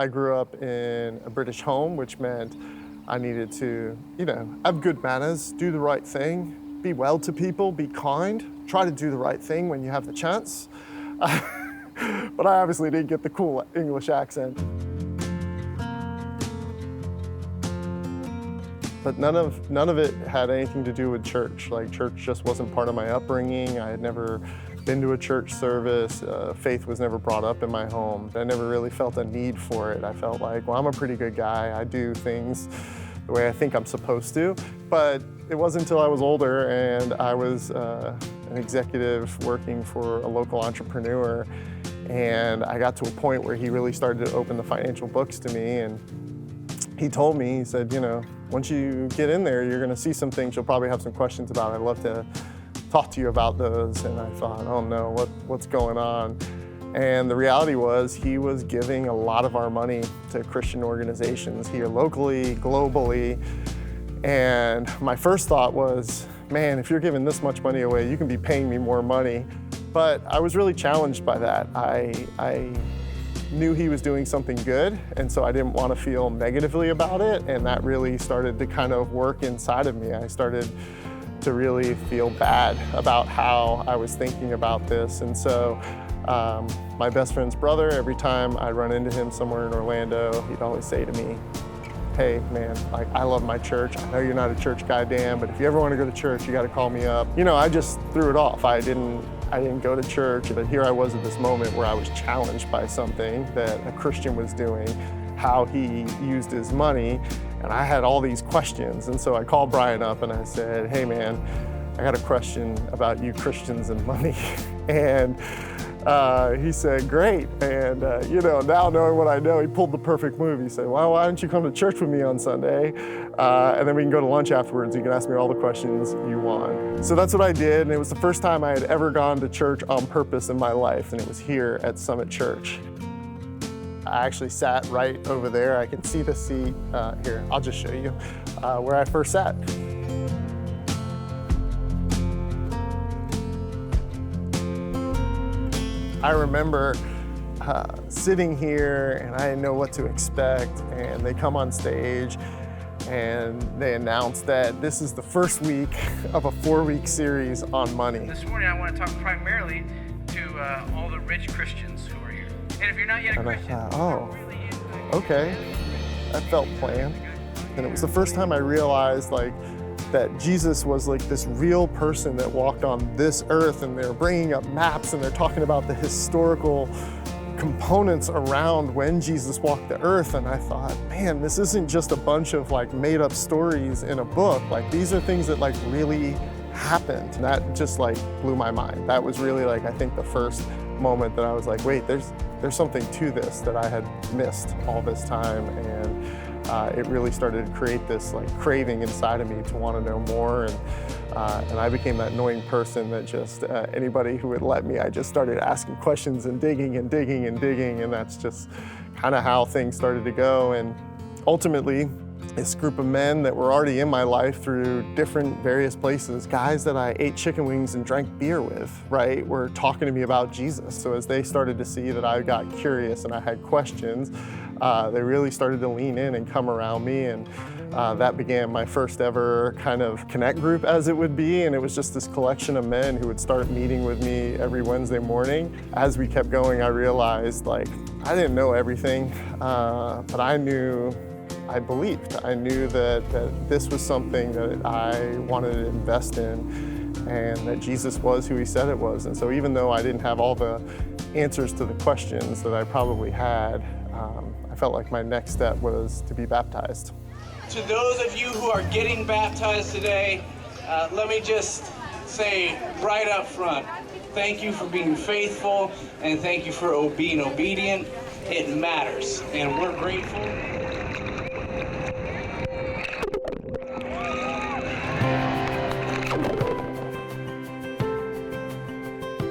I grew up in a British home, which meant I needed to, have good manners, do the right thing, be well to people, be kind, try to do the right thing when you have the chance. But I obviously didn't get the cool English accent. But none of it had anything to do with church. Like, church just wasn't part of my upbringing. I had never been to a church service. Faith was never brought up in my home. I never really felt a need for it. I felt like, well, I'm a pretty good guy. I do things the way I think I'm supposed to. But it wasn't until I was older and I was an executive working for a local entrepreneur, and I got to a point where he really started to open the financial books to me. And he told me, he said, once you get in there, you're gonna see some things you'll probably have some questions about. I'd love to talk to you about those. And I thought, oh no, what's going on? And the reality was he was giving a lot of our money to Christian organizations here locally, globally. And my first thought was, man, if you're giving this much money away, you can be paying me more money. But I was really challenged by that. I knew he was doing something good, and so I didn't want to feel negatively about it, and that really started to kind of work inside of me. I started to really feel bad about how I was thinking about this. And so my best friend's brother, every time I run into him somewhere in Orlando, he'd always say to me, hey man, like, I love my church. I know you're not a church guy, Dan, but if you ever want to go to church, you got to call me up. I just threw it off. I didn't go to church, but here I was at this moment where I was challenged by something that a Christian was doing, how he used his money, and I had all these questions. And so I called Brian up and I said, hey man, I got a question about you Christians and money. And he said, great. And now knowing what I know, he pulled the perfect move. He said, well, why don't you come to church with me on Sunday? And then we can go to lunch afterwards. You can ask me all the questions you want. So that's what I did. And it was the first time I had ever gone to church on purpose in my life. And it was here at Summit Church. I actually sat right over there. I can see the seat here. I'll just show you where I first sat. I remember sitting here and I didn't know what to expect, and they come on stage and they announce that this is the first week of a 4-week series on money. This morning I want to talk primarily to all the rich Christians who are here. And if you're not yet a Christian, I thought, okay, that felt planned. And it was the first time I realized that Jesus was like this real person that walked on this earth, and they're bringing up maps and they're talking about the historical components around when Jesus walked the earth. And I thought, man, this isn't just a bunch of made up stories in a book. These are things that really happened. And that just blew my mind. That was really I think the first moment that I was like, wait, there's something to this that I had missed all this time. And it really started to create this craving inside of me to want to know more, and I became that annoying person that just anybody who would let me, I just started asking questions and digging and digging and digging, and that's just kind of how things started to go. And ultimately, this group of men that were already in my life through different various places, guys that I ate chicken wings and drank beer with, right, were talking to me about Jesus. So as they started to see that I got curious and I had questions, they really started to lean in and come around me, and that began my first ever kind of connect group, as it would be. And it was just this collection of men who would start meeting with me every Wednesday morning. As we kept going, I realized I didn't know everything, but I believed. I knew that this was something that I wanted to invest in, and that Jesus was who he said it was. And so even though I didn't have all the answers to the questions that I probably had, I felt like my next step was to be baptized. to those of you who are getting baptized today, let me just say right up front, thank you for being faithful, and thank you for being obedient. It matters, and we're grateful.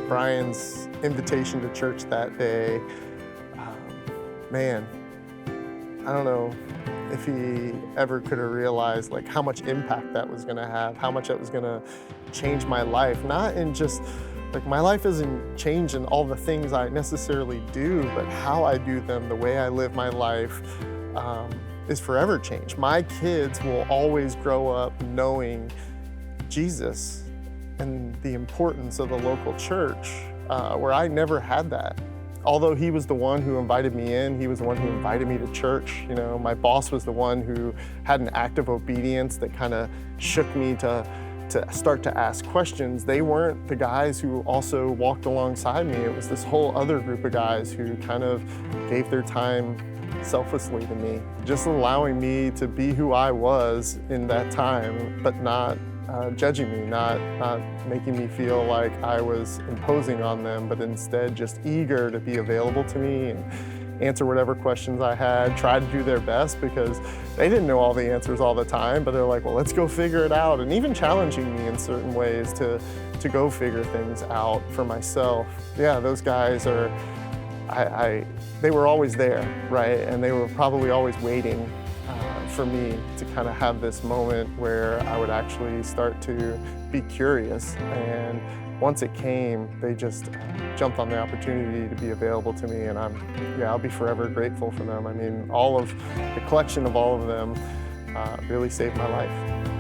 Brian's invitation to church that day, man, I don't know if he ever could have realized how much impact that was gonna have, how much that was gonna change my life, not in just Like, my life isn't changed in all the things I necessarily do, but how I do them, the way I live my life, is forever changed. My kids will always grow up knowing Jesus and the importance of the local church, where I never had that. Although he was the one who invited me in, he was the one who invited me to church. You know, my boss was the one who had an act of obedience that kind of shook me to start to ask questions. They weren't the guys who also walked alongside me. It was this whole other group of guys who kind of gave their time selflessly to me, just allowing me to be who I was in that time, but not judging me, not making me feel like I was imposing on them, but instead just eager to be available to me and answer whatever questions I had, try to do their best, because they didn't know all the answers all the time, but they're like, well, let's go figure it out, and even challenging me in certain ways to go figure things out for myself. Yeah, those guys are, they were always there, right? And they were probably always waiting for me to kind of have this moment where I would actually start to be curious. And once it came, they just jumped on the opportunity to be available to me, and I'll be forever grateful for them. I mean, all of the collection of all of them really saved my life.